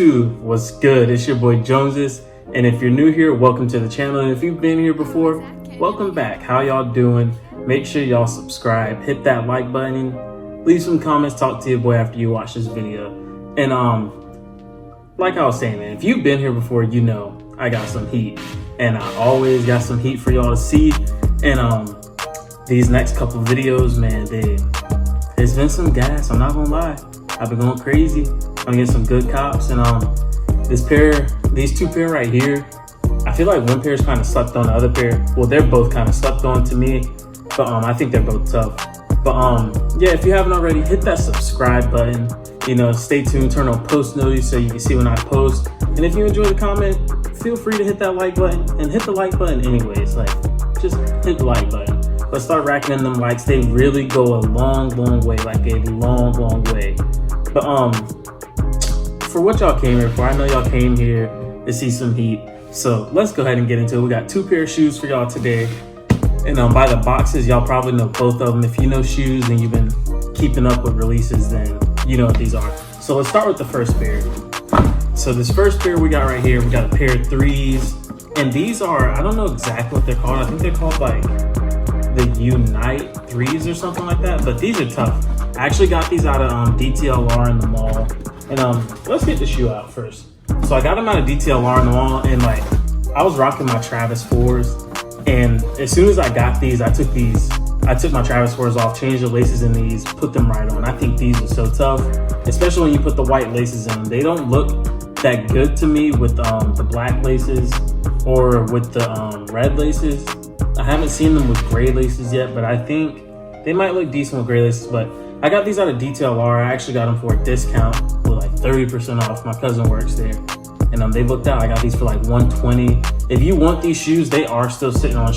YouTube, what's good? It's your boy Joneses, and if you're new here, welcome to the channel, and if you've been here before, welcome back. How y'all doing? Make sure y'all subscribe, hit that like button, leave some comments, talk to your boy after you watch this video. And like I was saying, man, if you've been here before, you know I got some heat, and I always got some heat for y'all to see. And these next couple videos, man, there's been some gas, I'm not gonna lie. I've been going crazy. I'm getting some good cops, and these two pair right here, I feel like one pair is kind of slept on, the other pair, well, they're both kind of slept on to me, but I think they're both tough. But yeah, if you haven't already, hit that subscribe button. You know, stay tuned, turn on post notifications so you can see when I post. And if you enjoy the comment, feel free to hit that like button, and hit the like button anyways. Like, just hit the like button. Let's start racking in them likes. They really go a long way, like a long way. But for what y'all came here for, I know y'all came here to see some heat, so let's go ahead and get into it. We got two pair of shoes for y'all today, and by the boxes, y'all probably know both of them. If you know shoes and you've been keeping up with releases, then you know what these are. So let's start with the first pair. So this first pair we got right here, we got a pair of threes, and these are, I don't know exactly what they're called. I think they're called like the Unite threes or something like that, but these are tough. I actually got these out of DTLR in the mall, and let's get the shoe out first. So I got them out of DTLR in the mall, and like I was rocking my Travis 4s, and as soon as I got these, I took my Travis 4s off, changed the laces in these, put them right on. I think these are so tough, especially when you put the white laces in them. They don't look that good to me with the black laces or with the red laces. I haven't seen them with gray laces yet, but I think they might look decent with gray laces. But I got these out of DTLR. I actually got them for a discount with like 30% off. My cousin works there, and they looked out. I got these for like $120. If you want these shoes, they are still sitting on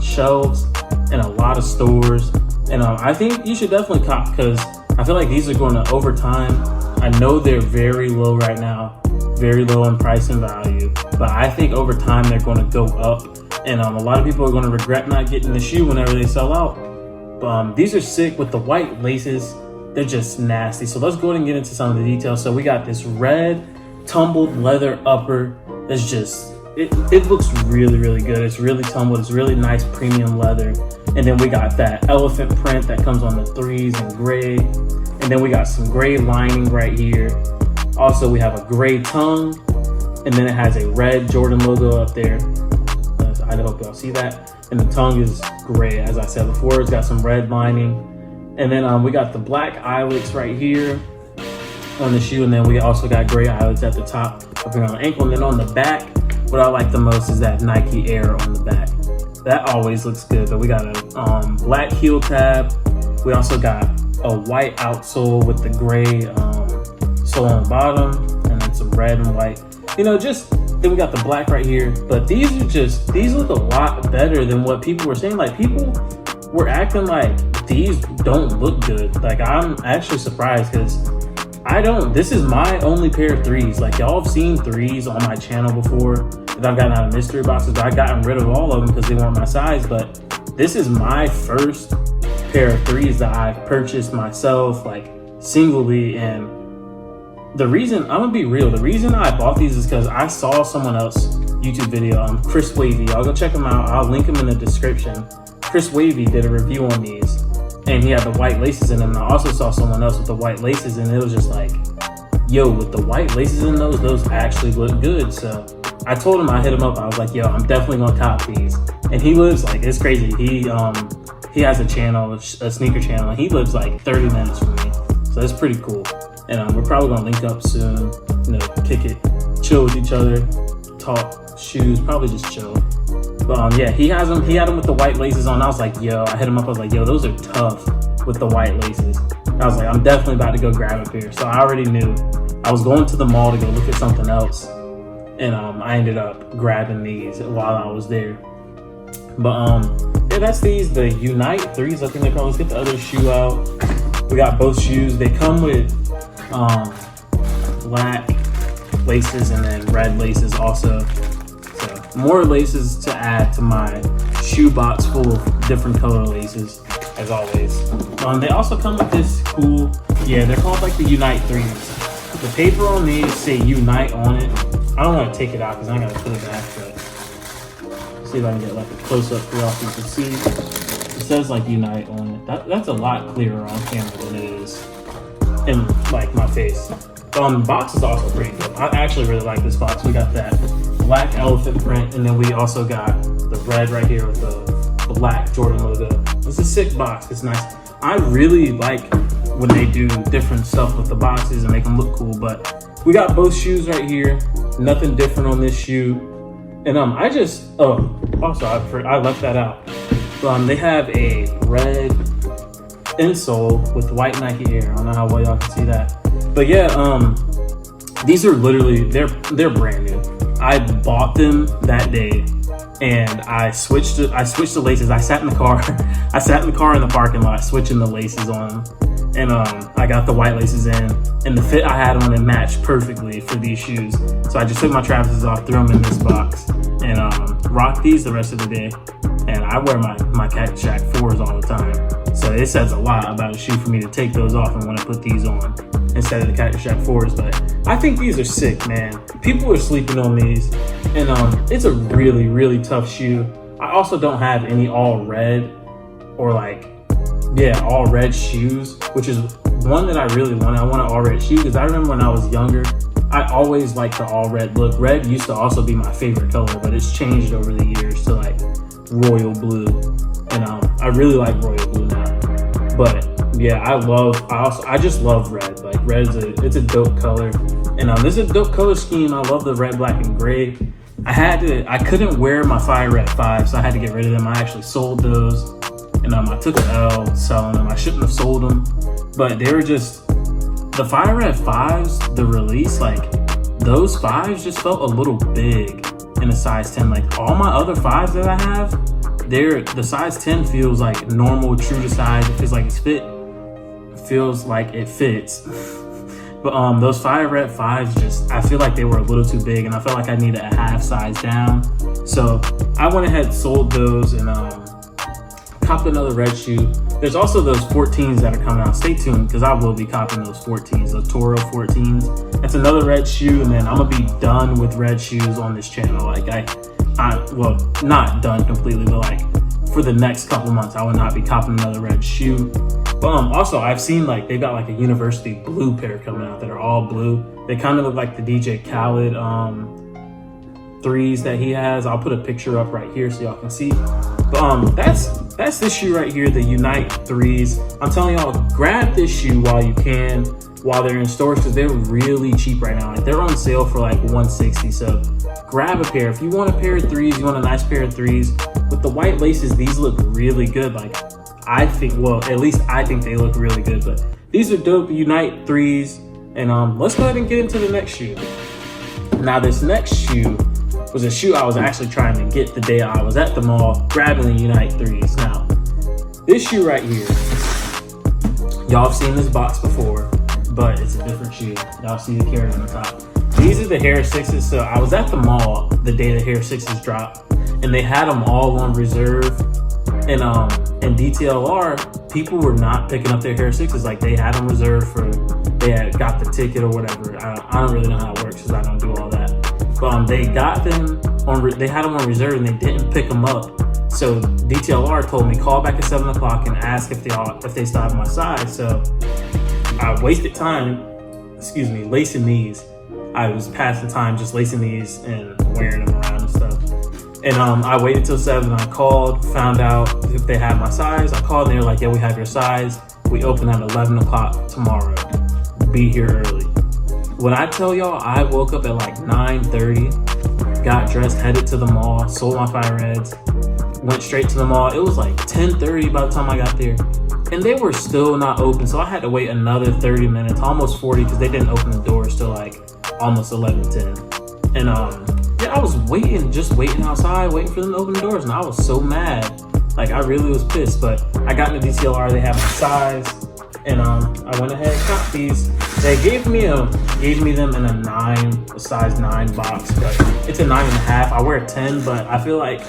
shelves in a lot of stores, and I think you should definitely cop, because I feel like these are going to, over time, I know they're very low right now, very low in price and value, but I think over time they're going to go up, and a lot of people are going to regret not getting the shoe whenever they sell out. These are sick with the white laces. They're just nasty. So let's go ahead and get into some of the details. So we got this red tumbled leather upper. That's just, it looks really good. It's really tumbled. It's really nice premium leather. And then we got that elephant print that comes on the threes in gray. And then we got some gray lining right here. Also, we have a gray tongue, and then it has a red Jordan logo up there. I hope y'all see that. And the tongue is gray, as I said before. It's got some red lining. And then we got the black eyelets right here on the shoe. And then we also got gray eyelets at the top up here on the ankle. And then on the back, what I like the most is that Nike Air on the back. That always looks good. But we got a black heel tab. We also got a white outsole with the gray sole on the bottom. And then some red and white. You know, then we got the black right here, but these look a lot better than what people were saying. Like, people were acting like these don't look good. Like, I'm actually surprised, because this is my only pair of threes. Like, y'all have seen threes on my channel before that I've gotten out of mystery boxes, but I've gotten rid of all of them because they weren't my size. But this is my first pair of threes that I've purchased myself, like singly. And the reason, I'm gonna be real, the reason I bought these is because I saw someone else YouTube video, qrewtv. I'll go check him out. I'll link him in the description. qrewtv did a review on these, and he had the white laces in them. And I also saw someone else with the white laces, and it was just like, yo, with the white laces in those actually look good. So I told him, I hit him up. I was like, yo, I'm definitely gonna cop these. And he lives, like, it's crazy. He has a channel, a sneaker channel, and he lives like 30 minutes from me. So it's pretty cool. And we're probably gonna link up soon, you know, kick it, chill with each other, talk shoes, probably just chill. But yeah, he had them with the white laces on. I was like, yo, I hit him up, I was like, yo, those are tough with the white laces. I was like, I'm definitely about to go grab a pair. So I already knew. I was going to the mall to go look at something else, and I ended up grabbing these while I was there. But yeah, that's these, the Unite threes, I think they're called. Let's get the other shoe out. We got both shoes. They come with black laces and then red laces also. So more laces to add to my shoe box full of different color laces, as always. They also come with this cool, yeah, they're called like the Unite 3s. The paper on these say Unite on it. I don't want to take it out because I gotta put it back, but see if I can get like a close up for y'all so you can see. It says like Unite on it. That's a lot clearer on camera than it is in like my face. The box is also pretty good. I actually really like this box. We got that black elephant print, and then we also got the red right here with the black Jordan logo. It's a sick box. It's nice. I really like when they do different stuff with the boxes and make them look cool, but we got both shoes right here. Nothing different on this shoe. And I left that out. They have a red insole with white Nike Air. I don't know how well y'all can see that. But yeah, these are literally, they're brand new. I bought them that day and I switched the laces. I sat in the car. I sat in the car in the parking lot, switching the laces on them. And I got the white laces in, and the fit I had on it matched perfectly for these shoes. So I just took my Travis's off, threw them in this box, and rocked these the rest of the day. And I wear my Cactus Jack 4s all the time. So it says a lot about a shoe for me to take those off and want to put these on instead of the Cactus Jack 4s. But I think these are sick, man. People are sleeping on these, and it's a really, really tough shoe. I also don't have any all red or all red shoes, which is one that I really want. I want an all red shoe because I remember when I was younger, I always liked the all red look. Red used to also be my favorite color, but it's changed over the years to like royal blue, and I really like royal blue now. But yeah, I just love red. Like red it's a dope color, and this is a dope color scheme. I love the red, black, and gray. I couldn't wear my Fire Red 5, so I had to get rid of them. I actually sold those. And I took an L selling them. I shouldn't have sold them, but they were just, the Fire Red 5s, the release, like those 5s just felt a little big in a size 10. Like all my other 5s that I have, the size 10 feels like normal, true to size. It feels like it's fit. It feels like it fits. But those Fire Red 5s I feel like they were a little too big, and I felt like I needed a half size down. So I went ahead and sold those and copped another red shoe. There's also those 14s that are coming out. Stay tuned because I will be copping those 14s, the Toro 14s. That's another red shoe, and then I'm gonna be done with red shoes on this channel. Like well, not done completely, but like for the next couple months, I will not be copping another red shoe. But also I've seen like they got like a university blue pair coming out that are all blue. They kind of look like the DJ Khaled 3s that he has. I'll put a picture up right here so y'all can see. But that's this shoe right here, the Unite 3s. I'm telling y'all, grab this shoe while you can, while they're in stores, because they're really cheap right now. Like they're on sale for like $160. So grab a pair. If you want a pair of 3s, you want a nice pair of 3s with the white laces, these look really good. Like I think, well, at least I think they look really good. But these are dope Unite 3s. And let's go ahead and get into the next shoe. Now this next shoe was a shoe I was actually trying to get the day I was at the mall grabbing the Unite 3s. Now, this shoe right here, y'all have seen this box before, but it's a different shoe. Y'all see the carrot on the top. These are the Hare 6s. So I was at the mall the day the Hare 6s dropped, and they had them all on reserve. And in DTLR, people were not picking up their Hare 6s. Like they had them reserved they had got the ticket or whatever. I don't really know how it works because I don't do all that. But they got them they had them on reserve and they didn't pick them up. So DTLR told me call back at 7 o'clock and ask if they still have my size. So I wasted time, lacing these. I was passing time just lacing these and wearing them around and stuff. And I waited till 7. I called, found out if they had my size. I called and they were like, yeah, we have your size. We open at 11 o'clock tomorrow. Be here early. When I tell y'all, I woke up at like 9:30, got dressed, headed to the mall, sold my Fire Reds, went straight to the mall. It was like 10:30 by the time I got there. And they were still not open. So I had to wait another 30 minutes, almost 40, because they didn't open the doors till like almost 11:10. And yeah, I was just waiting outside, waiting for them to open the doors. And I was so mad. Like I really was pissed, but I got in the DTLR, they had my size. And I went ahead and got these. They gave me them in a size 9 box, but it's a 9.5. I wear a 10, but I feel like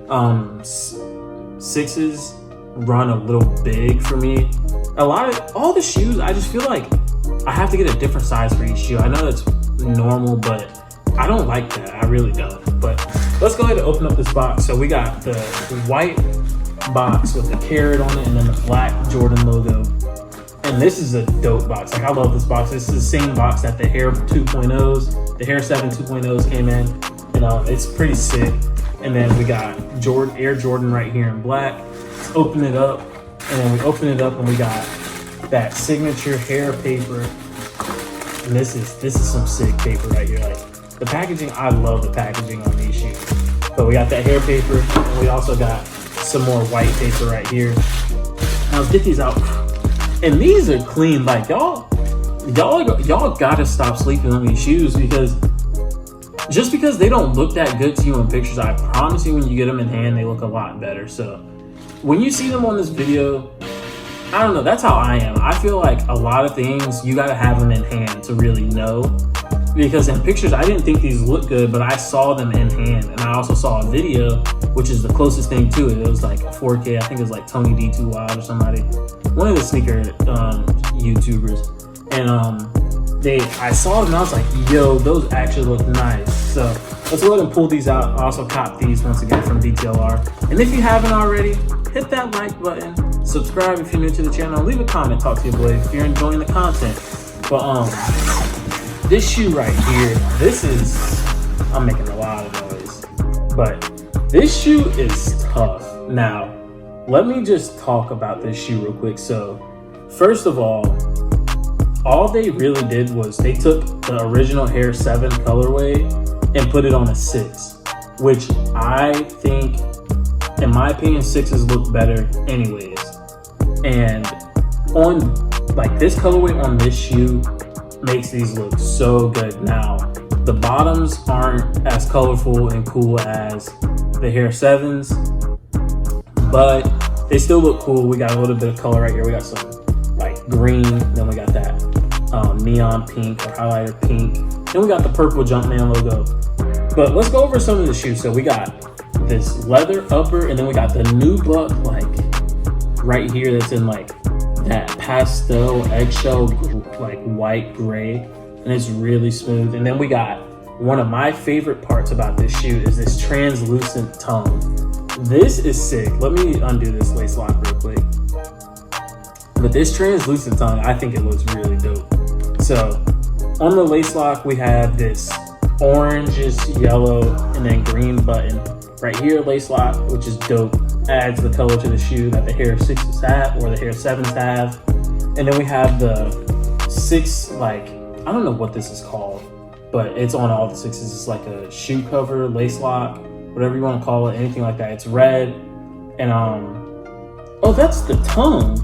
6s run a little big for me. All the shoes, I just feel like I have to get a different size for each shoe. I know that's normal, but I don't like that. I really don't. But let's go ahead and open up this box. So we got the white box with the carrot on it and then the black Jordan logo. And this is a dope box. Like, I love this box. This is the same box that the Hare 2.0s, the Hare 7 2.0s came in. It's pretty sick. And then we got Air Jordan right here in black. Let's open it up. And then we open it up and we got that signature Hare paper. And this is some sick paper right here. Like, the packaging, I love the packaging on these shoes. But we got that Hare paper, and we also got some more white paper right here. Now let's get these out. And these are clean. Like, y'all gotta stop sleeping on these shoes, because just because they don't look that good to you in pictures, I promise you when you get them in hand, they look a lot better. So when you see them on this video, I don't know, that's how I am. I feel like a lot of things, you gotta have them in hand to really know. Because in pictures, I didn't think these looked good, but I saw them in hand. And I also saw a video, which is the closest thing to it. It was like 4K. I think it was like Tony D2 Wild or somebody. One of the sneaker YouTubers. And I saw them and I was like, yo, those actually look nice. So let's go ahead and pull these out. I also copped these once again from DTLR. And if you haven't already, hit that like button. Subscribe if you're new to the channel. Leave a comment, talk to your boy if you're enjoying the content. But this shoe right here, I'm making a lot of noise, but this shoe is tough. Now, let me just talk about this shoe real quick. So, first of all they really did was they took the original Hare 7 colorway and put it on a 6, which I think, in my opinion, 6s look better anyways. And on, like, this colorway on this shoe makes these look so good. Now, the bottoms aren't as colorful and cool as the Hare 7s, but they still look cool. We got a little bit of color right here. We got some like green, then we got that neon pink or highlighter pink, then we got the purple Jumpman logo. But let's go over some of the shoes. So we got this leather upper, and then we got the nubuck like right here that's in like that pastel eggshell like white gray, and it's really smooth. And then we got one of my favorite parts about this shoe is this translucent tongue. This is sick. Let me undo this lace lock real quick. But this translucent tongue, I think it looks really dope. So on the lace lock, we have this orangish yellow and then green button right here, lace lock, which is dope. Adds the color to the shoe that the Hare 6s have or the Hare 7s have. And then we have the 6, like, I don't know what this is called, but it's on all the 6s. It's like a shoe cover, lace lock, whatever you want to call it, anything like that. It's red. And oh, that's the tongue.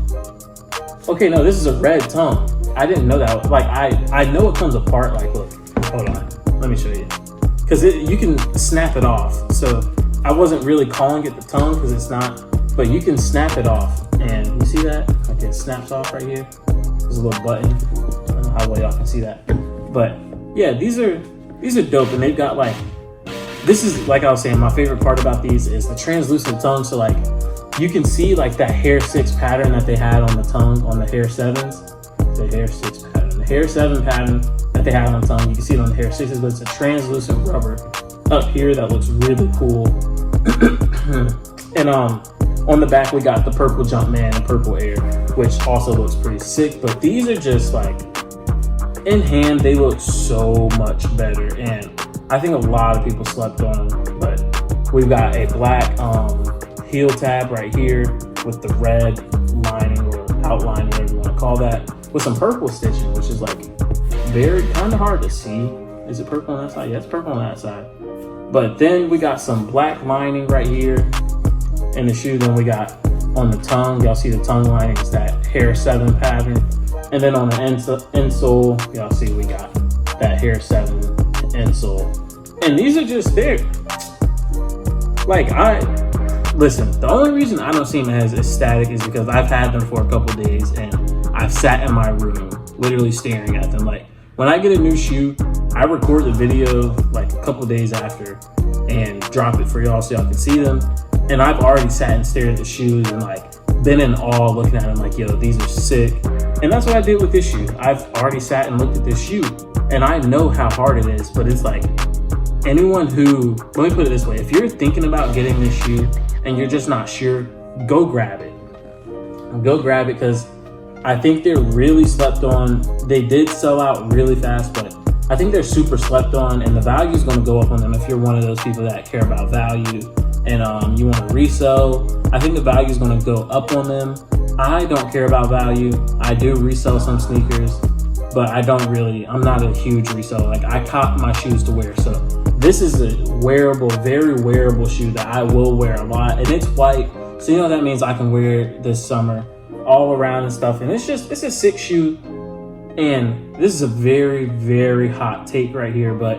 Okay, no, this is a red tongue. I didn't know that. Like, I know it comes apart. Like, look, hold on, let me show you, because you can snap it off. So I wasn't really calling it the tongue because it's not, but you can snap it off. And you see that? Like, it snaps off right here. There's a little button. I don't know how well y'all can see that. But yeah, these are dope. And they've got like, this is, like I was saying, my favorite part about these is the translucent tongue. So like, you can see like that Hare 6 pattern that they had on the tongue on the Hare 7s. The Hare 6 pattern. The Hare 7 pattern that they had on the tongue. You can see it on the Hare 6s, but it's a translucent rubber up here that looks really cool. And on the back, we got the purple Jumpman and purple Air, which also looks pretty sick. But these are just like, in hand, they look so much better. And I think a lot of people slept on them. But we've got a black heel tab right here with the red lining or outline, whatever you want to call that, with some purple stitching, which is like very kind of hard to see. Is it purple on that side? Yeah, it's purple on that side. But then we got some black lining right here in the shoe. Then we got on the tongue, y'all see the tongue lining is that Hare 7 pattern. And then on the insole, y'all see we got that Hare 7 insole. And these are just there. Like, listen, the only reason I don't see them as static is because I've had them for a couple days and I've sat in my room literally staring at them. Like, when I get a new shoe, I record the video like a couple days after and drop it for y'all so y'all can see them. And I've already sat and stared at the shoes and like been in awe looking at them like, yo, these are sick. And that's what I did with this shoe. I've already sat and looked at this shoe, and I know how hard it is, but it's like anyone who, let me put it this way, if you're thinking about getting this shoe and you're just not sure, go grab it. Go grab it, because I think they're really slept on. They did sell out really fast, but I think they're super slept on, and the value is going to go up on them if you're one of those people that care about value and you want to resell. I think the value is going to go up on them. I don't care about value. I do resell some sneakers, but I'm not a huge reseller. Like, I cop my shoes to wear. So this is a wearable, very wearable shoe that I will wear a lot, and it's white. So, you know, that means I can wear it this summer all around and stuff. And it's a sick shoe. And this is a very, very hot take right here, but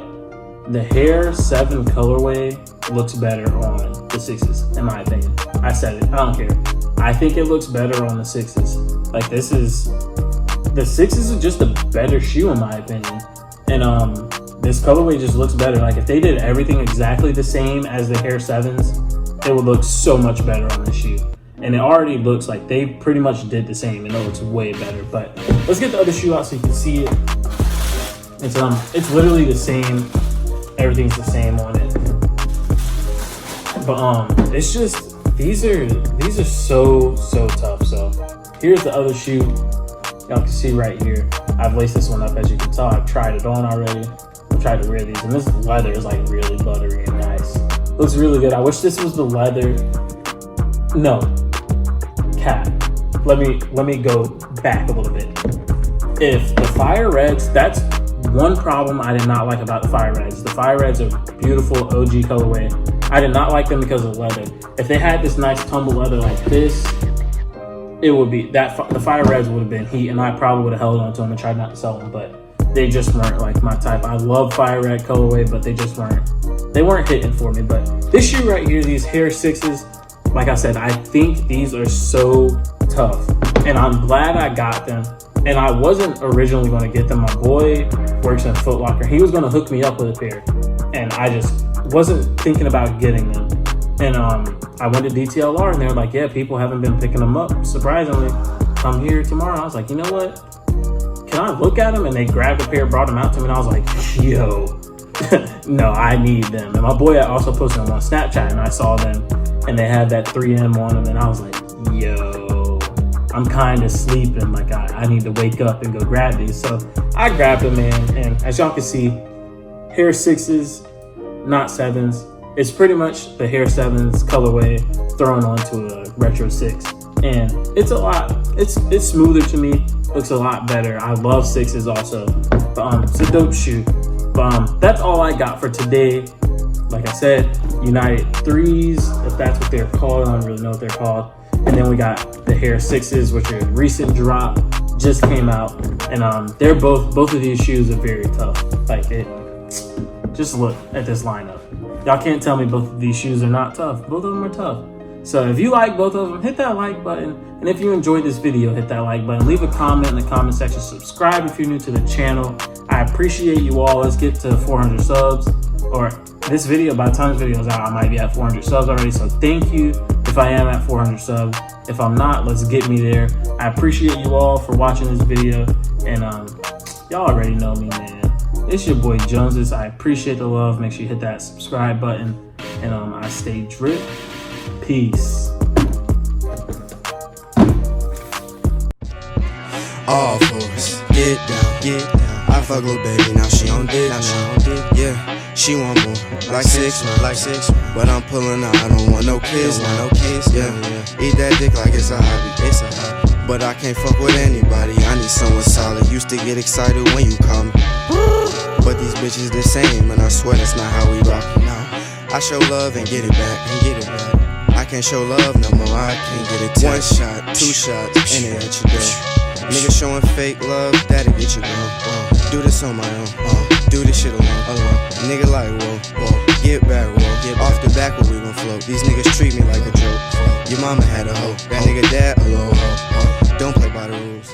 the Hare 7 colorway looks better on the 6s, in my opinion. I said it, I don't care. I think it looks better on the 6s. Like, the 6s is just a better shoe, in my opinion. And this colorway just looks better. Like, if they did everything exactly the same as the Hare 7s, it would look so much better on this shoe. And it already looks like they pretty much did the same, and it looks way better. But let's get the other shoe out so you can see it. It's literally the same. Everything's the same on it. But it's just, these are so tough. So here's the other shoe. Y'all can see right here. I've laced this one up, as you can tell. I've tried it on already. I've tried to wear these, and this leather is like really buttery and nice. Looks really good. I wish this was the leather. No. Cap. Let me go back a little bit. If the Fire Reds, that's one problem I did not like about the Fire Reds. The Fire Reds are beautiful OG colorway. I did not like them because of leather. If they had this nice tumble leather like this, it would be the Fire Reds would have been heat, and I probably would have held on to them and tried not to sell them, but they just weren't like my type. I love Fire Red colorway, but they weren't hitting for me. But this shoe right here, these Hare 6s, like I said, I think these are so tough, and I'm glad I got them. And I wasn't originally going to get them. My boy works in Foot Locker. He was going to hook me up with a pair, and I just wasn't thinking about getting them. And I went to DTLR, and they were like, yeah, people haven't been picking them up, surprisingly. I'm here tomorrow. I was like, you know what? Can I look at them? And they grabbed a pair, brought them out to me, and I was like, yo, no, I need them. And my boy also posted them on Snapchat, and I saw them, and they had that 3M on them, and I was like, yo, I'm kind of sleeping. Like, I need to wake up and go grab these. So I grabbed them, man, and as y'all can see, Hare 6s, not 7s. It's pretty much the Hare 7s colorway thrown onto a Retro 6. And it's a lot, it's smoother to me, looks a lot better. I love 6s also, but it's a dope shoe. But that's all I got for today. Like I said, United 3s, if that's what they're called. I don't really know what they're called. And then we got the Hare 6s, which are a recent drop, just came out. And they're both of these shoes are very tough. Like, just look at this lineup. Y'all can't tell me both of these shoes are not tough. Both of them are tough. So if you like both of them, hit that like button. And if you enjoyed this video, hit that like button. Leave a comment in the comment section. Subscribe if you're new to the channel. I appreciate you all. Let's get to 400 subs. Or this video, by the time this video is out, I might be at 400 subs already. So thank you if I am at 400 subs. If I'm not, let's get me there. I appreciate you all for watching this video. And y'all already know me, man. It's your boy Joneses. I appreciate the love. Make sure you hit that subscribe button. And I stay drip. Peace. All fours, get down. I fuck little baby, now she on dick. Yeah, she want more, like six, but I'm pulling out, I don't want no kids. Yeah, eat that dick like it's a hobby. But I can't fuck with anybody, I need someone solid. Used to get excited when you call me, but these bitches the same, and I swear that's not how we rock. I show love and get it back. I can't show love no more, I can't get it. One shot, two shots, and it at your door. Niggas showing fake love, that'll get you gone. Do this on my own, do this shit alone. Nigga like, whoa, get back, whoa. Off the back where we gon' float. These niggas treat me like a joke. Your mama had a hoe, that nigga dad a low hoe. Don't play by the rules.